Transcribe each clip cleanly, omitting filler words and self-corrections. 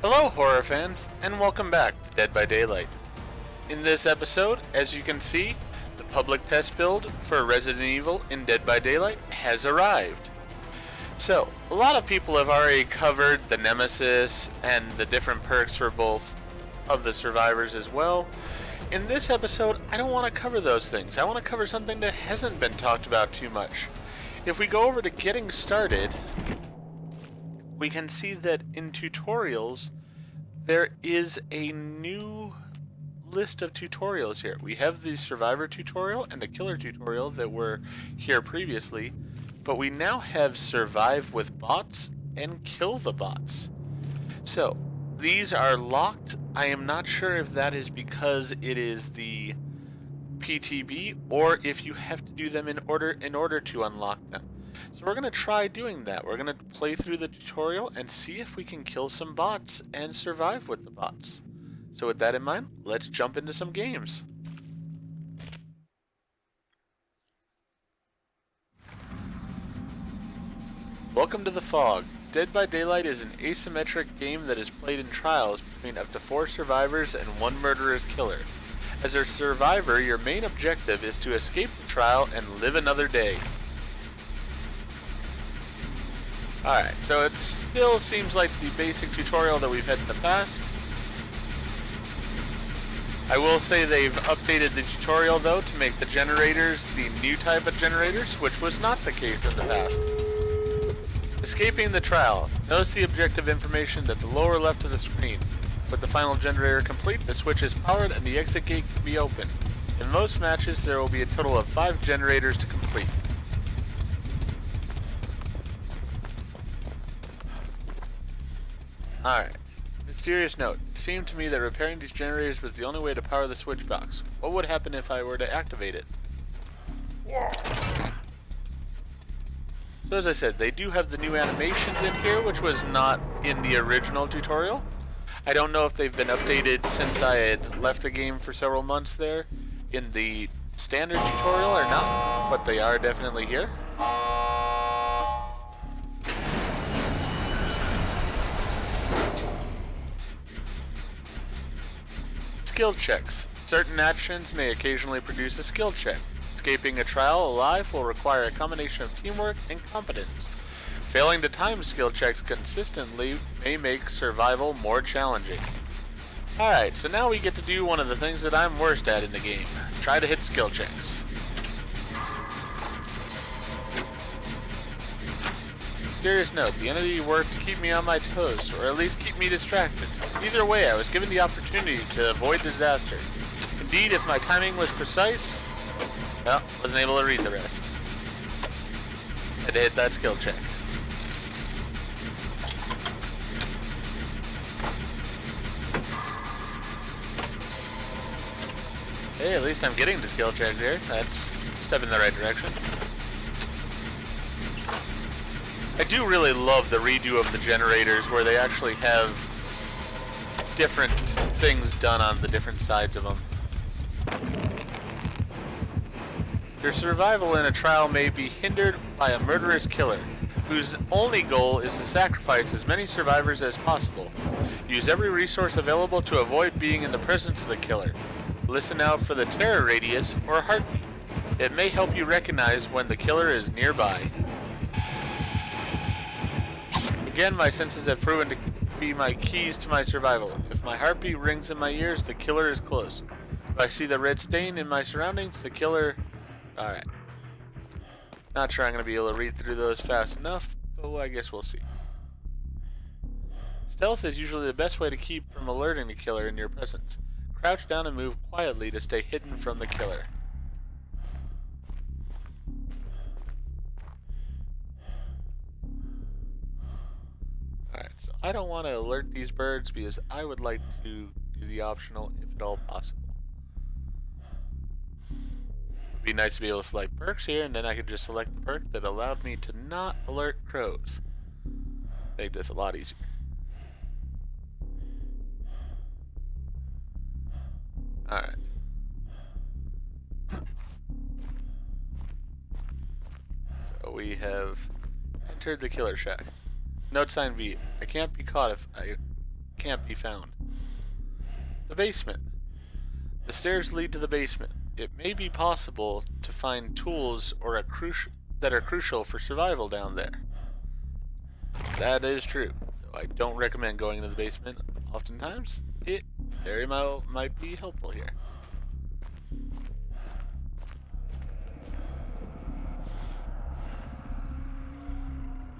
Hello horror fans, and welcome back to Dead by Daylight. In this episode, as you can see, the public test build for Resident Evil in Dead by Daylight has arrived. So, a lot of people have already covered the Nemesis and the different perks for both of the survivors as well. In this episode, I don't want to cover those things. I want to cover something that hasn't been talked about too much. If we go over to getting started, we can see that in tutorials, there is a new list of tutorials here. We have the survivor tutorial and the killer tutorial that were here previously, but we now have survive with bots and kill the bots. So, these are locked. I am not sure if that is because it is the PTB or if you have to do them in order to unlock them. So we're going to try doing that. We're going to play through the tutorial and see if we can kill some bots and survive with the bots. So with that in mind, let's jump into some games. Welcome to the Fog. Dead by Daylight is an asymmetric game that is played in trials between up to 4 survivors and 1 murderous killer. As a survivor, your main objective is to escape the trial and live another day. Alright, so it still seems like the basic tutorial that we've had in the past. I will say they've updated the tutorial though to make the generators the new type of generators, which was not the case in the past. Escaping the trial. Notice the objective information at the lower left of the screen. With the final generator complete, the switch is powered and the exit gate can be opened. In most matches, there will be a total of 5 generators to complete. Alright. Mysterious note. It seemed to me that repairing these generators was the only way to power the switch box. What would happen if I were to activate it? So as I said, they do have the new animations in here, which was not in the original tutorial. I don't know if they've been updated since I had left the game for several months there in the standard tutorial or not, but they are definitely here. Skill checks. Certain actions may occasionally produce a skill check. Escaping a trial alive will require a combination of teamwork and competence. Failing to time skill checks consistently may make survival more challenging. Alright, so now we get to do one of the things that I'm worst at in the game. Try to hit skill checks. Serious note, the entity worked to keep me on my toes, or at least keep me distracted. Either way, I was given the opportunity to avoid disaster. Indeed, if my timing was precise, well, wasn't able to read the rest. Had to hit that skill check. Hey, at least I'm getting the skill check here. That's a step in the right direction. I do really love the redo of the generators where they actually have different things done on the different sides of them. Your survival in a trial may be hindered by a murderous killer, whose only goal is to sacrifice as many survivors as possible. Use every resource available to avoid being in the presence of the killer. Listen out for the terror radius or heartbeat. It may help you recognize when the killer is nearby. Again, my senses have proven to be my keys to my survival. If my heartbeat rings in my ears, the killer is close. If I see the red stain in my surroundings, the killer... Alright. Not sure I'm going to be able to read through those fast enough, but I guess we'll see. Stealth is usually the best way to keep from alerting the killer in your presence. Crouch down and move quietly to stay hidden from the killer. Alright, so I don't want to alert these birds because I would like to do the optional if at all possible. It'd be nice to be able to select perks here, and then I could just select the perk that allowed me to not alert crows. Make this a lot easier. Alright. So we have entered the killer shack. Note sign V. I can't be caught if I can't be found. The basement. The stairs lead to the basement. It may be possible to find tools that are crucial for survival down there. That is true. Though I don't recommend going to the basement. Oftentimes, it very well might be helpful here.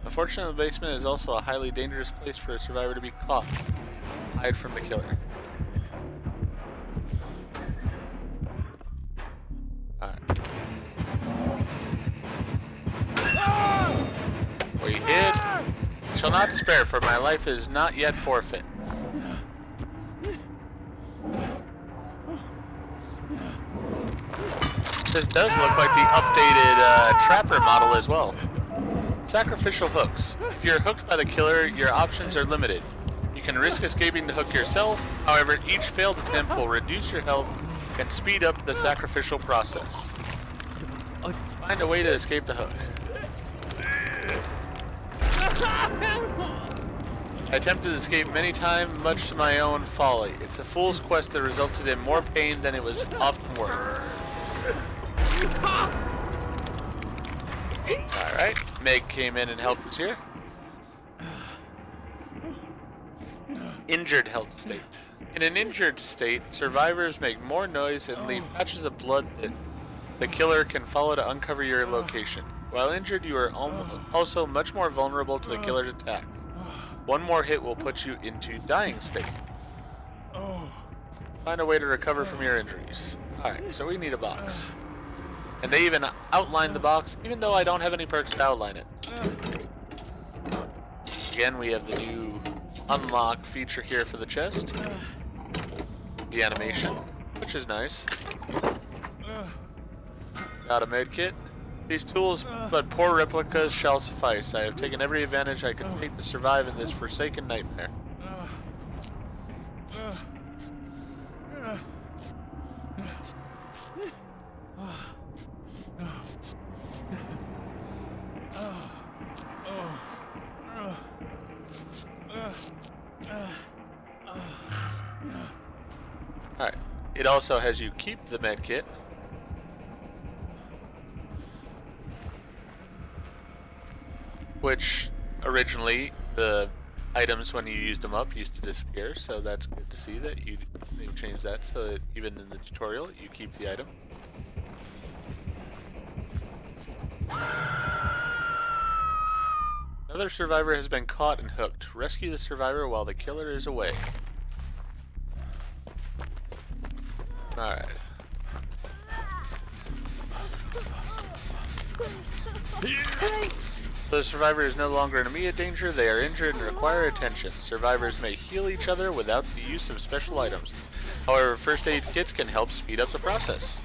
Unfortunately, the basement is also a highly dangerous place for a survivor to be caught. Hide from the killer. Alright. We hid. Shall not despair, for my life is not yet forfeit. This does look like the updated Trapper model as well. Sacrificial hooks. If you're hooked by the killer, your options are limited. You can risk escaping the hook yourself, however, each failed attempt will reduce your health and speed up the sacrificial process. Find a way to escape the hook. I attempted to escape many times, much to my own folly. It's a fool's quest that resulted in more pain than it was often worth. Alright, Meg came in and helped us here. Injured health state. In an injured state, survivors make more noise and leave patches of blood that the killer can follow to uncover your location. While injured, you are also much more vulnerable to the killer's attack. One more hit will put you into dying state. Find a way to recover from your injuries. Alright, so we need a box. And they even outline the box, even though I don't have any perks to outline it. Again, we have the new unlock feature here for the chest. The animation, which is nice. Got a medkit. These tools, but poor replicas, shall suffice. I have taken every advantage I could take to survive in this forsaken nightmare. Alright, it also has you keep the medkit. Which, originally, the items when you used them up used to disappear, so that's good to see that they've changed that so that even in the tutorial you keep the item. Another survivor has been caught and hooked. Rescue the survivor while the killer is away. Alright. So the survivor is no longer in immediate danger, they are injured and require attention. Survivors may heal each other without the use of special items. However, first aid kits can help speed up the process.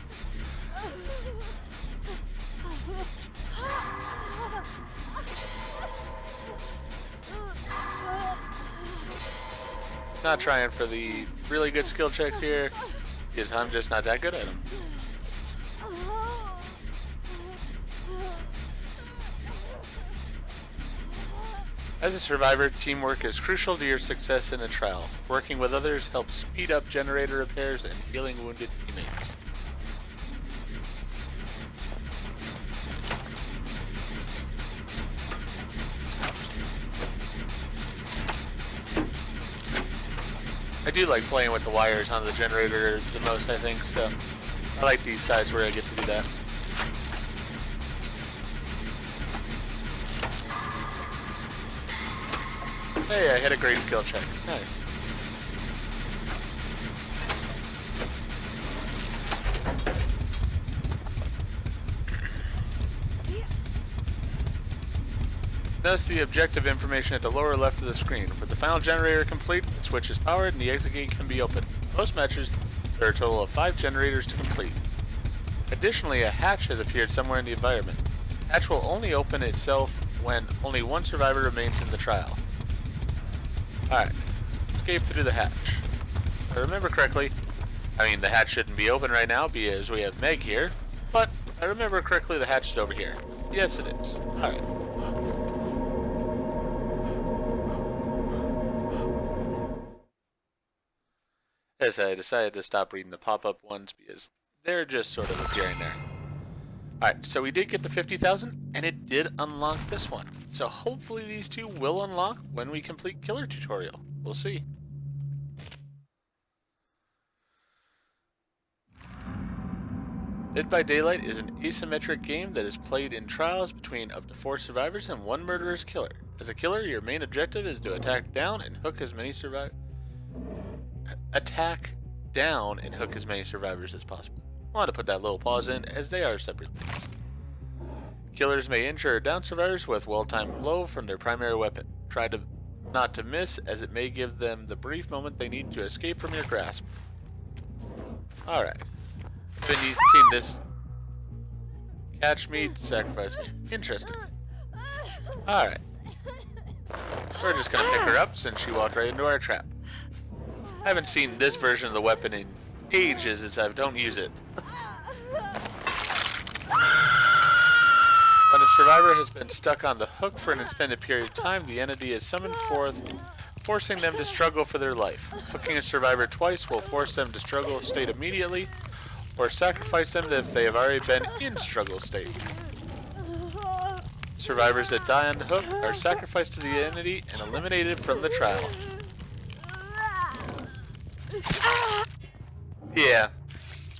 Not trying for the really good skill checks here, because I'm just not that good at them. As a survivor, teamwork is crucial to your success in a trial. Working with others helps speed up generator repairs and healing wounded teammates. I do like playing with the wires on the generator the most, I think, so I like these sides where I get to do that. Hey, I hit a great skill check. Nice. Notice the objective information at the lower left of the screen. With the final generator complete, the switch is powered and the exit gate can be opened. Most matches, there are a total of 5 generators to complete. Additionally, a hatch has appeared somewhere in the environment. The hatch will only open itself when only one survivor remains in the trial. Alright, escape through the hatch. If I remember correctly, the hatch shouldn't be open right now because we have Meg here, but if I remember correctly, the hatch is over here. Yes, it is. Alright. as I decided to stop reading the pop-up ones because they're just sort of appearing there. Alright, so we did get the 50,000, and it did unlock this one. So hopefully these two will unlock when we complete Killer Tutorial. We'll see. Dead by Daylight is an asymmetric game that is played in trials between up to 4 survivors and 1 murderous killer. As a killer, your main objective is to attack down and hook as many survivors as possible. I want to put that little pause in, as they are separate things. Killers may injure or down survivors with well-timed blow from their primary weapon. Try not to miss, as it may give them the brief moment they need to escape from your grasp. Alright. Been seen this. Catch me, sacrifice me. Interesting. Alright. We're just gonna pick her up since she walked right into our trap. I haven't seen this version of the weapon in ages, as I don't use it. When a survivor has been stuck on the hook for an extended period of time, the entity is summoned forth, forcing them to struggle for their life. Hooking a survivor twice will force them to struggle state immediately, or sacrifice them if they have already been in struggle state. Survivors that die on the hook are sacrificed to the entity and eliminated from the trial. Yeah,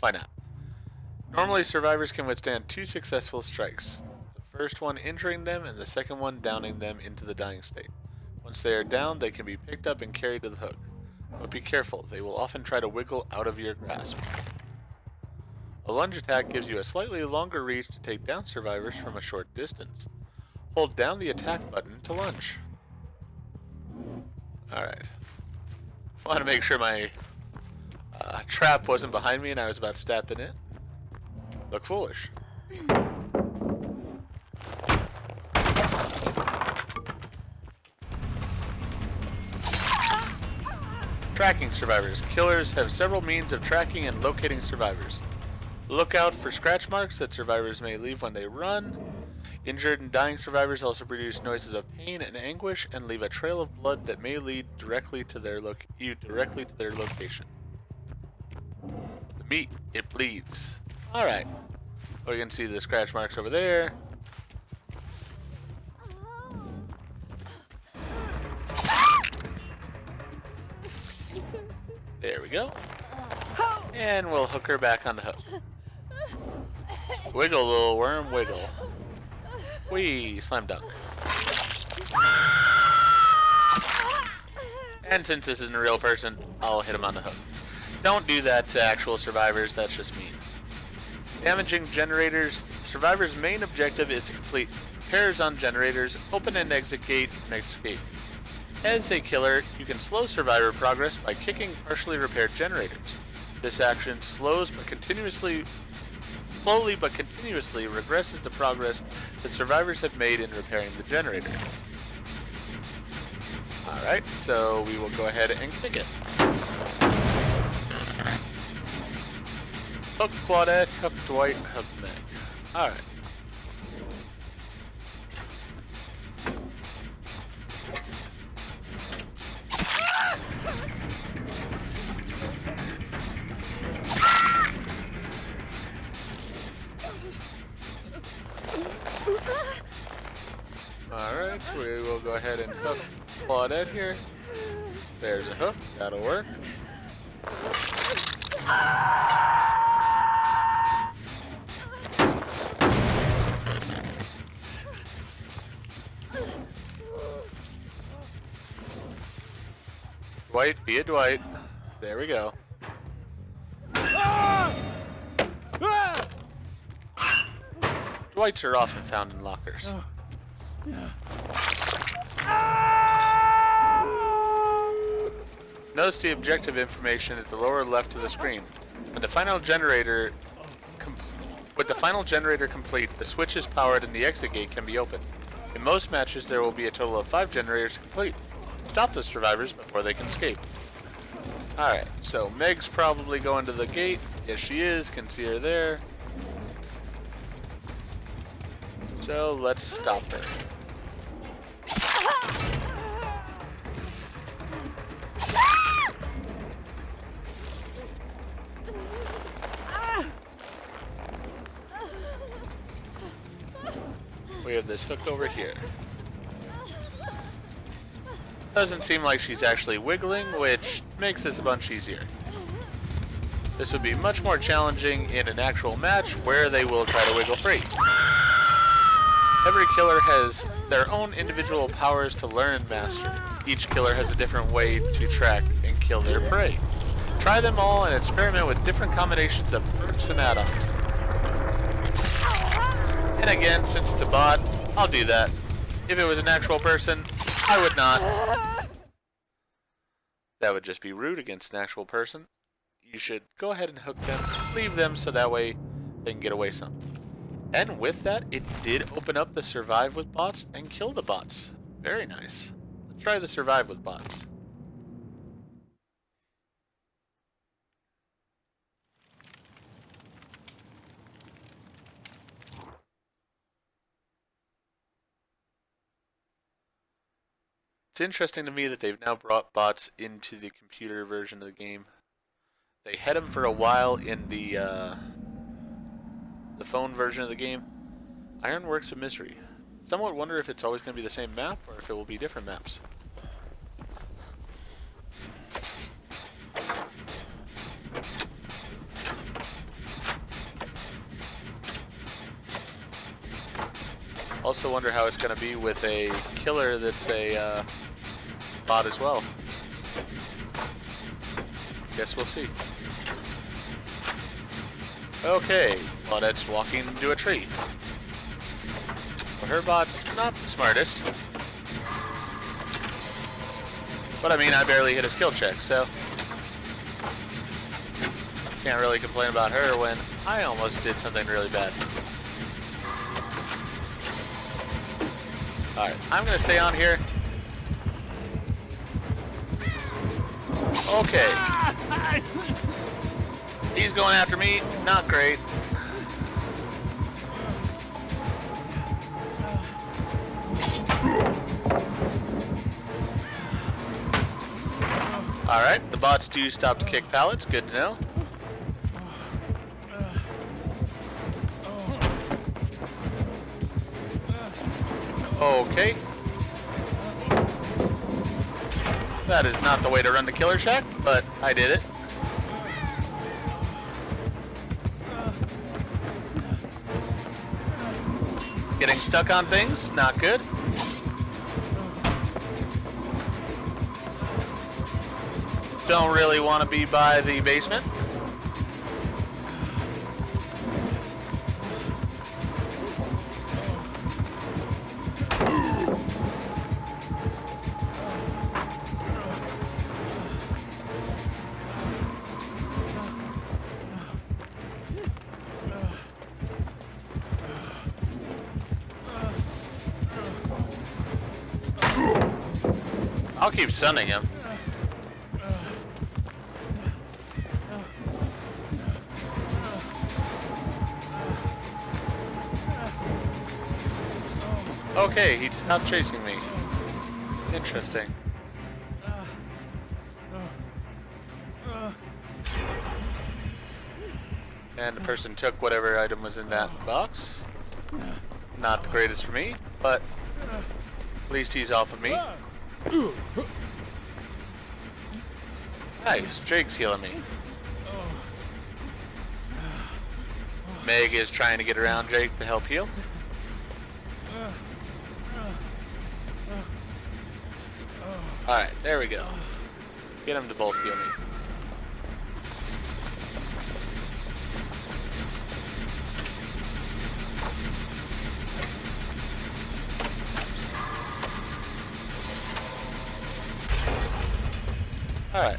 why not? Normally, survivors can withstand 2 successful strikes. The first one injuring them and the second one downing them into the dying state. Once they are down, they can be picked up and carried to the hook. But be careful, they will often try to wiggle out of your grasp. A lunge attack gives you a slightly longer reach to take down survivors from a short distance. Hold down the attack button to lunge. Alright. I want to make sure my trap wasn't behind me and I was about to step in it. Look foolish. Tracking survivors. Killers have several means of tracking and locating survivors. Look out for scratch marks that survivors may leave when they run. Injured and dying survivors also produce noises of pain and anguish and leave a trail of blood that may lead directly to their location. The meat, it bleeds. Alright. Well, you can see the scratch marks over there. There we go. And we'll hook her back on the hook. Wiggle, little worm, wiggle. Whee! Slam dunk. And since this isn't a real person, I'll hit him on the hook. Don't do that to actual survivors, that's just mean. Damaging generators. Survivor's main objective is to complete repairs on generators, open and exit gate, and escape. As a killer, you can slow survivor progress by kicking partially repaired generators. This action slowly but continuously regresses the progress that survivors have made in repairing the generator. Alright, so we will go ahead and kick it. Hook Claudette, hook Dwight, hook Meg. Alright. Alright, we will go ahead and hook Claudette here. There's a hook, that'll work. Dwight, be a Dwight. There we go. Dwights are often found in lockers. Notice the objective information at the lower left of the screen. With the final generator complete, the switch is powered and the exit gate can be opened. In most matches, there will be a total of 5 generators complete. Stop the survivors before they can escape. Alright, so Meg's probably going to the gate. Yes, she is. Can see her there. So let's stop her. we have this hook over here. Doesn't seem like she's actually wiggling, which makes this a bunch easier. This would be much more challenging in an actual match where they will try to wiggle free. Every killer has their own individual powers to learn and master. Each killer has a different way to track and kill their prey. Try them all and experiment with different combinations of perks and add-ons. And again, since it's a bot, I'll do that. If it was an actual person, I would not. That would just be rude against an actual person. You should go ahead and hook them, leave them so that way they can get away some. And with that, it did open up the survive with bots and kill the bots. Very nice. Let's try the survive with bots. It's interesting to me that they've now brought bots into the computer version of the game. They had them for a while in the phone version of the game. Ironworks of Misery. Somewhat wonder if it's always going to be the same map or if it will be different maps. Also wonder how it's going to be with a killer that's a bot as well. Guess we'll see. Okay, Claudette's walking into a tree. Well, her bot's not the smartest. But I mean, I barely hit a skill check, so can't really complain about her when I almost did something really bad. Alright, I'm gonna stay on here. Okay. He's going after me. Not great. Alright, the bots do stop to kick pallets. Good to know. Okay. That is not the way to run the killer shack, but I did it. Getting stuck on things, not good. Don't really want to be by the basement. I'll keep stunning him. Okay, he stopped chasing me. Interesting. And the person took whatever item was in that box. Not the greatest for me, but at least he's off of me. Nice, Drake's healing me. Meg is trying to get around Drake to help heal. Alright, there we go. Get him to both heal me. Alright.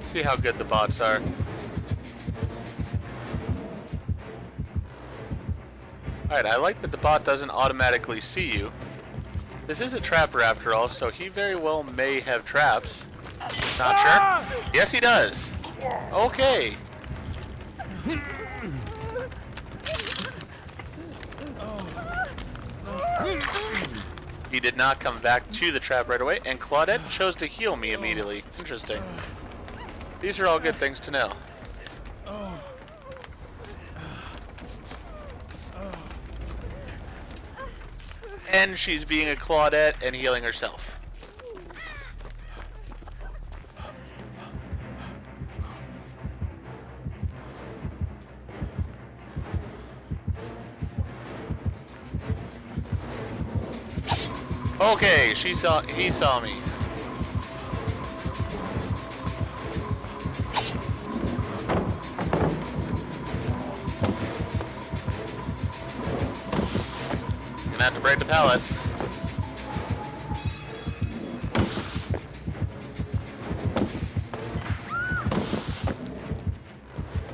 See how good the bots are. Alright, I like that the bot doesn't automatically see you. This is a trapper after all, so he very well may have traps. Not sure. Yes, he does. Okay. He did not come back to the trap right away, and Claudette chose to heal me immediately. Interesting. These are all good things to know. And she's being a Claudette and healing herself. Okay, he saw me. Gonna have to break the pallet.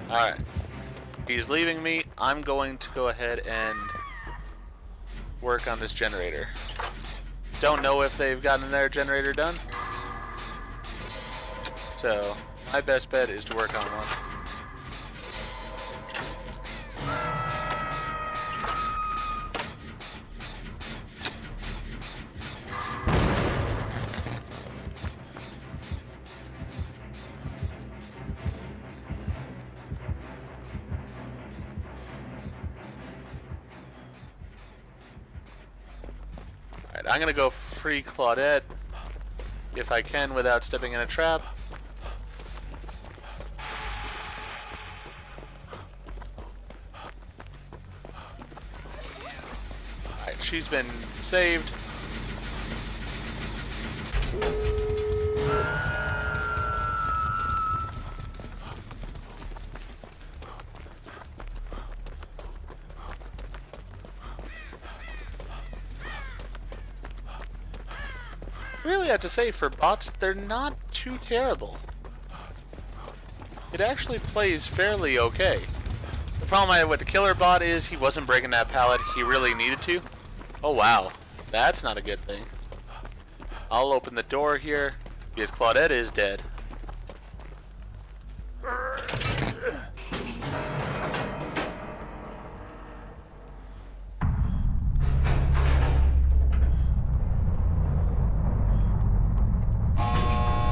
Alright. He's leaving me. I'm going to go ahead and work on this generator. Don't know if they've gotten their generator done. So, my best bet is to work on one. Alright, I'm gonna go free Claudette if I can without stepping in a trap. Alright, she's been saved. Really have to say, for bots, they're not too terrible. It actually plays fairly okay. The problem I have with the killer bot is he wasn't breaking that pallet. He really needed to. Oh wow, that's not a good thing. I'll open the door here because Claudette is dead.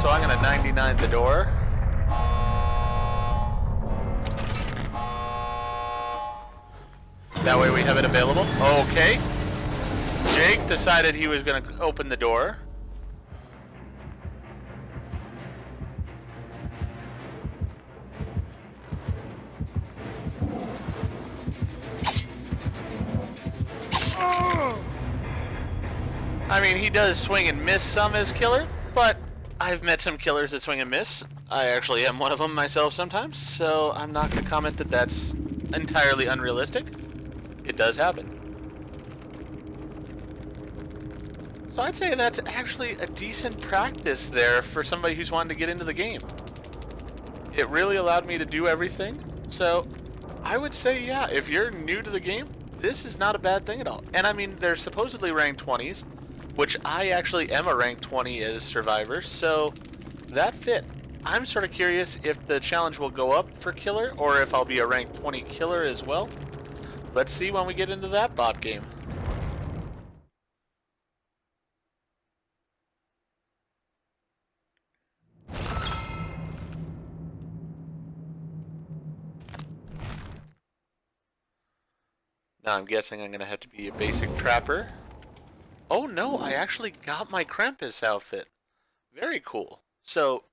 So I'm gonna 99 the door. That way we have it available. Okay. Jake decided he was gonna open the door. I mean, he does swing and miss some as killer, but I've met some killers that swing and miss. I actually am one of them myself sometimes, so I'm not going to comment that that's entirely unrealistic. It does happen. So I'd say that's actually a decent practice there for somebody who's wanting to get into the game. It really allowed me to do everything, so I would say, yeah, if you're new to the game, this is not a bad thing at all. And I mean, they're supposedly ranked 20s, which I actually am a rank 20 as Survivor, so that fit. I'm sort of curious if the challenge will go up for killer, or if I'll be a rank 20 killer as well. Let's see when we get into that bot game. Now I'm guessing I'm going to have to be a basic trapper. Oh no, I actually got my Krampus outfit. Very cool. So,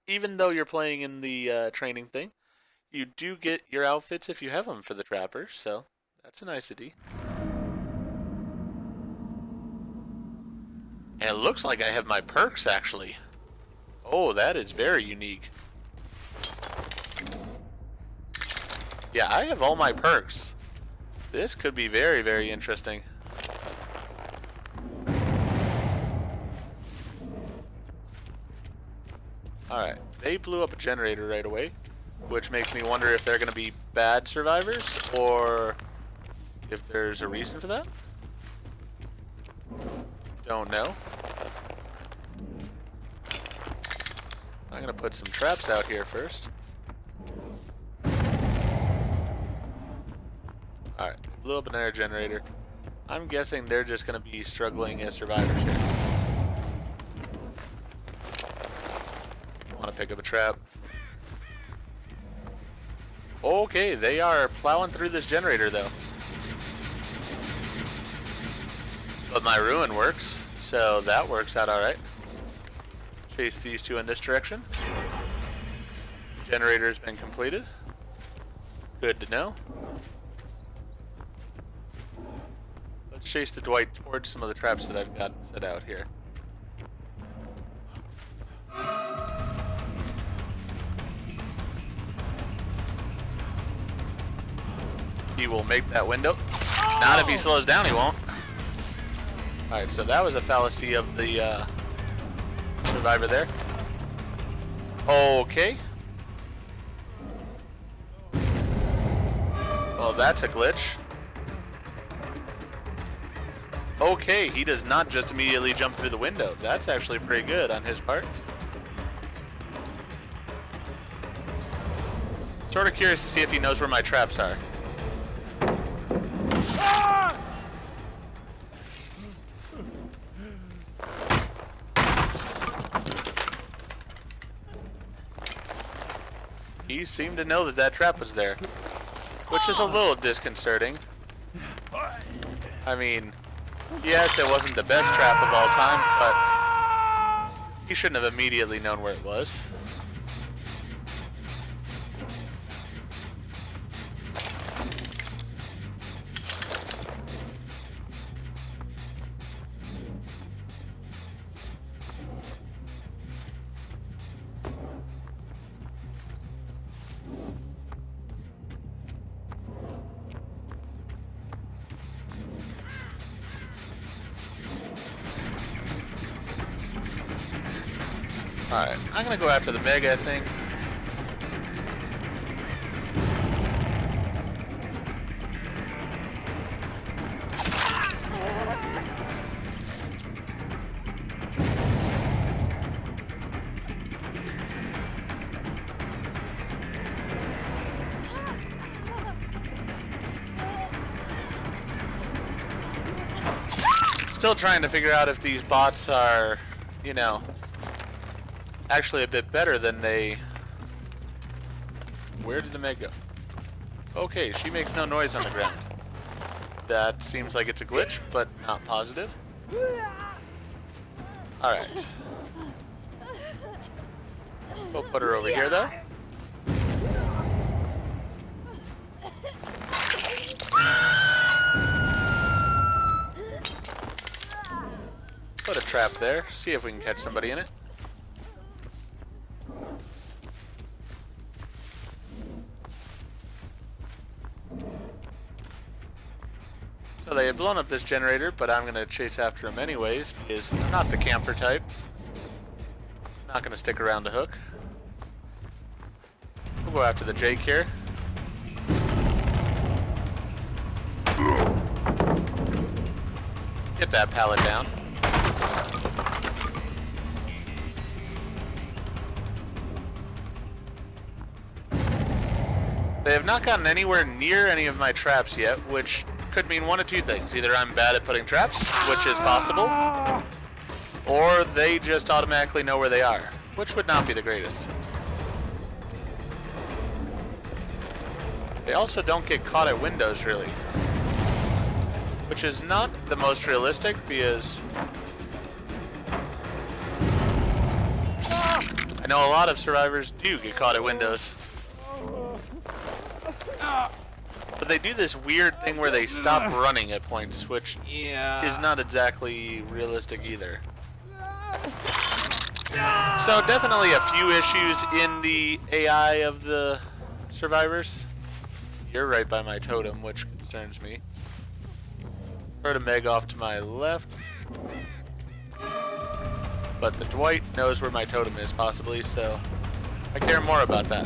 even though you're playing in the training thing, you do get your outfits if you have them for the trapper, so that's a nicety. And it looks like I have my perks, actually. Oh, that is very unique. Yeah, I have all my perks. This could be very, very interesting. Alright, they blew up a generator right away, which makes me wonder if they're going to be bad survivors, or if there's a reason for that. Don't know. I'm going to put some traps out here first. Alright, blew up an air generator. I'm guessing they're just going to be struggling as survivors here. Want to pick up a trap. Okay, they are plowing through this generator though. But my ruin works, so that works out alright. Chase these two in this direction. Generator's been completed. Good to know. Let's chase the Dwight towards some of the traps that I've got set out here. He will make that window. Not if he slows down, he won't. Alright, so that was a fallacy of the survivor there. Okay. Well, that's a glitch. Okay, he does not just immediately jump through the window. That's actually pretty good on his part. Sort of curious to see if he knows where my traps are. He seemed to know that that trap was there, which is a little disconcerting. I mean, yes, it wasn't the best trap of all time, but he shouldn't have immediately known where it was. Alright, I'm gonna go after the Mega, I think. Still trying to figure out if these bots are, you know, actually a bit better than they... Where did the Meg go? Okay, she makes no noise on the ground. That seems like it's a glitch, but not positive. Alright. We'll put her over here, though. Put a trap there. See if we can catch somebody in it. So they had blown up this generator, but I'm going to chase after him anyways, because I'm not the camper type. Not going to stick around to hook. We'll go after the Jake here. Get that pallet down. They have not gotten anywhere near any of my traps yet, which could mean one of two things. Either I'm bad at putting traps, which is possible, or they just automatically know where they are, which would not be the greatest. They also don't get caught at windows, really, which is not the most realistic, because I know a lot of survivors do get caught at windows. But they do this weird thing where they stop running at points, which is not exactly realistic either. So definitely a few issues in the AI of the survivors. You're right by my totem, which concerns me. Heard a Meg off to my left. But the Dwight knows where my totem is, possibly, so I care more about that.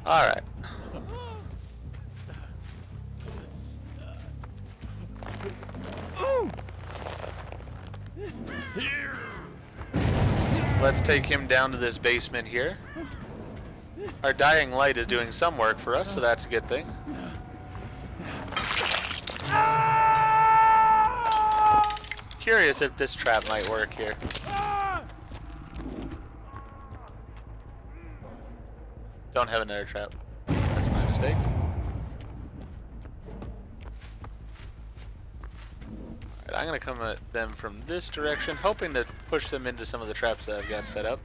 Alright. Let's take him down to this basement here. Our dying light is doing some work for us, so that's a good thing. Curious if this trap might work here. Don't have another trap. That's my mistake. Alright, I'm gonna come at them from this direction, hoping to push them into some of the traps that I've got set up.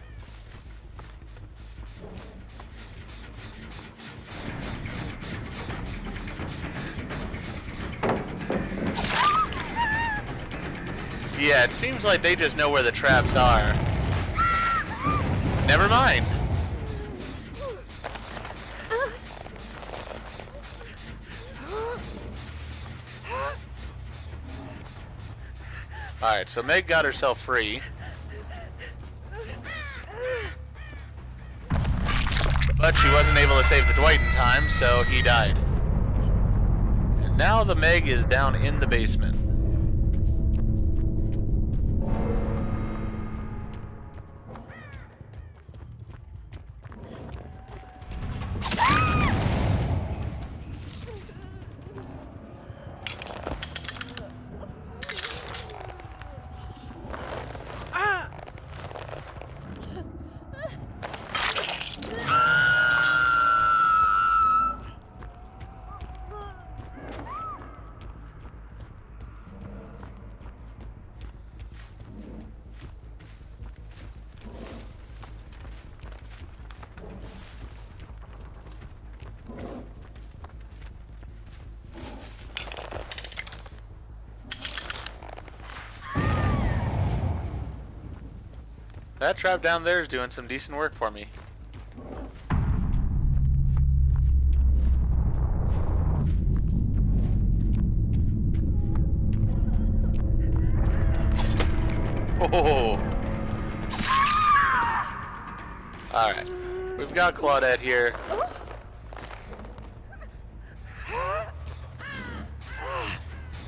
Yeah, it seems like they just know where the traps are. Never mind. Alright, so Meg got herself free. But she wasn't able to save the Dwight in time, so he died. And now the Meg is down in the basement. That trap down there is doing some decent work for me. Oh! Alright. We've got Claudette here.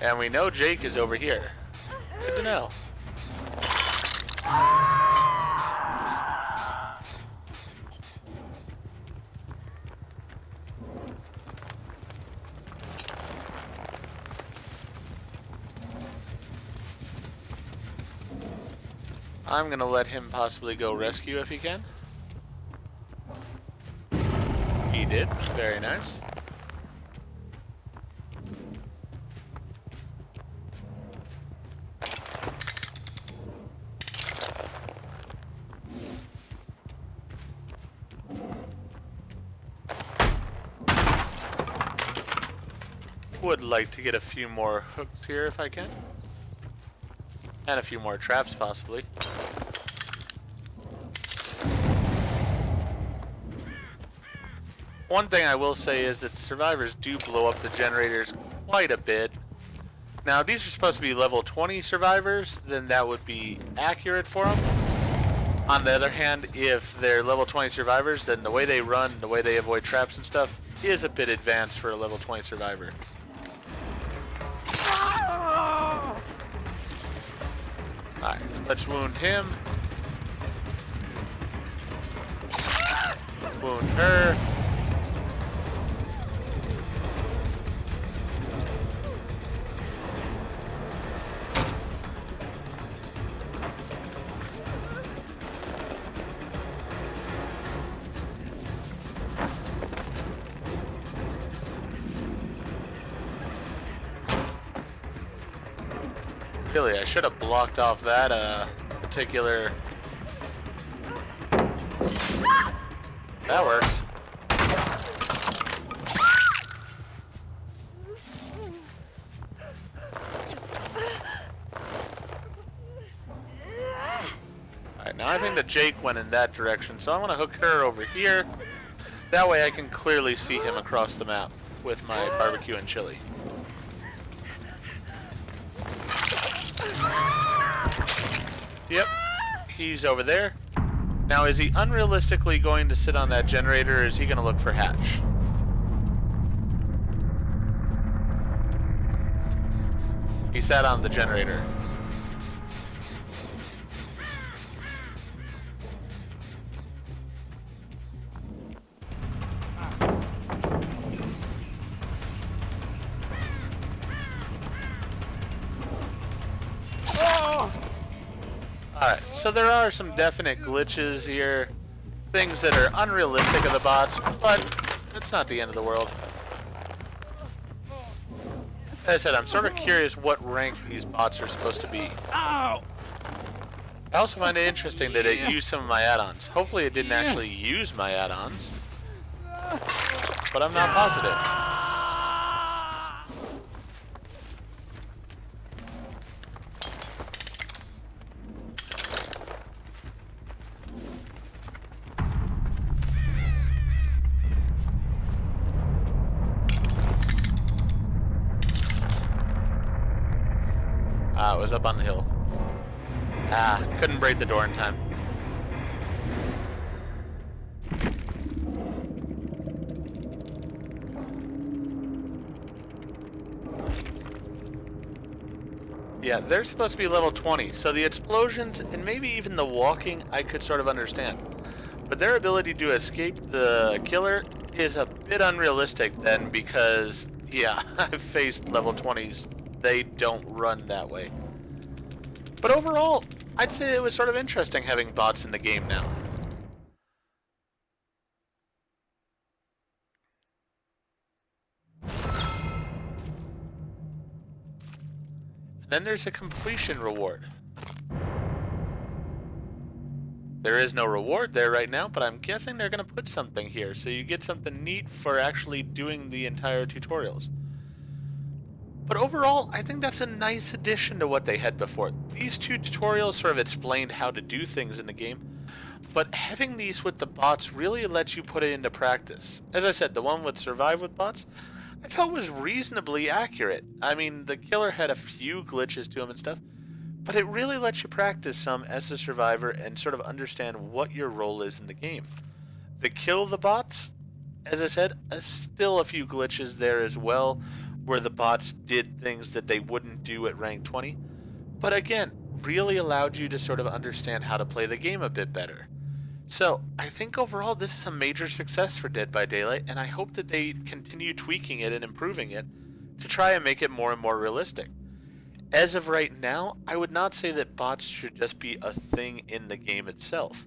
And we know Jake is over here. Good to know. I'm gonna let him possibly go rescue if he can. He did. Very nice. Would like to get a few more hooks here if I can. And a few more traps, possibly. One thing I will say is that the survivors do blow up the generators quite a bit. Now, if these are supposed to be level 20 survivors, then that would be accurate for them. On the other hand, if they're level 20 survivors, then the way they run, the way they avoid traps and stuff, is a bit advanced for a level 20 survivor. Alright, let's wound him. Wound her. Really, I should have blocked off that particular... That works. Alright, now I think that Jake went in that direction, so I want to hook her over here. That way I can clearly see him across the map with my barbecue and chili. Yep, he's over there. Now, is he unrealistically going to sit on that generator, or is he going to look for Hatch? He sat on the generator. Alright, so there are some definite glitches here. Things that are unrealistic of the bots, but it's not the end of the world. As I said, I'm sort of curious what rank these bots are supposed to be. I also find it interesting that it used some of my add-ons. Hopefully it didn't actually use my add-ons, but I'm not positive. It was up on the hill. Couldn't break the door in time. Yeah, they're supposed to be level 20, so the explosions and maybe even the walking I could sort of understand. But their ability to escape the killer is a bit unrealistic then, because, yeah, I've faced level 20s. They don't run that way. But overall, I'd say it was sort of interesting having bots in the game now. And then there's a completion reward. There is no reward there right now, but I'm guessing they're going to put something here, so you get something neat for actually doing the entire tutorials. But overall, I think that's a nice addition to what they had before. These two tutorials sort of explained how to do things in the game, but having these with the bots really lets you put it into practice. As I said, the one with Survive with bots, I felt was reasonably accurate. I mean, the killer had a few glitches to him and stuff, but it really lets you practice some as a survivor and sort of understand what your role is in the game. The kill the bots, as I said, still a few glitches there as well, where the bots did things that they wouldn't do at rank 20, but again, really allowed you to sort of understand how to play the game a bit better. So, I think overall this is a major success for Dead by Daylight, and I hope that they continue tweaking it and improving it to try and make it more and more realistic. As of right now, I would not say that bots should just be a thing in the game itself,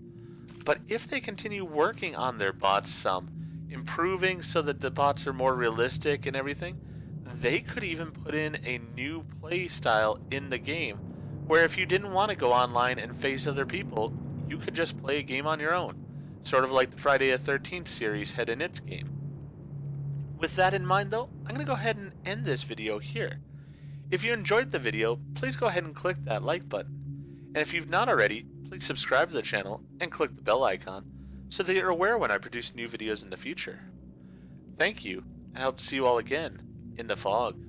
but if they continue working on their bots some, improving so that the bots are more realistic and everything, they could even put in a new play style in the game, where if you didn't want to go online and face other people, you could just play a game on your own, sort of like the Friday the 13th series had in its game. With that in mind though, I'm going to go ahead and end this video here. If you enjoyed the video, please go ahead and click that like button. And if you've not already, please subscribe to the channel and click the bell icon so that you're aware when I produce new videos in the future. Thank you, and I hope to see you all again in the fog.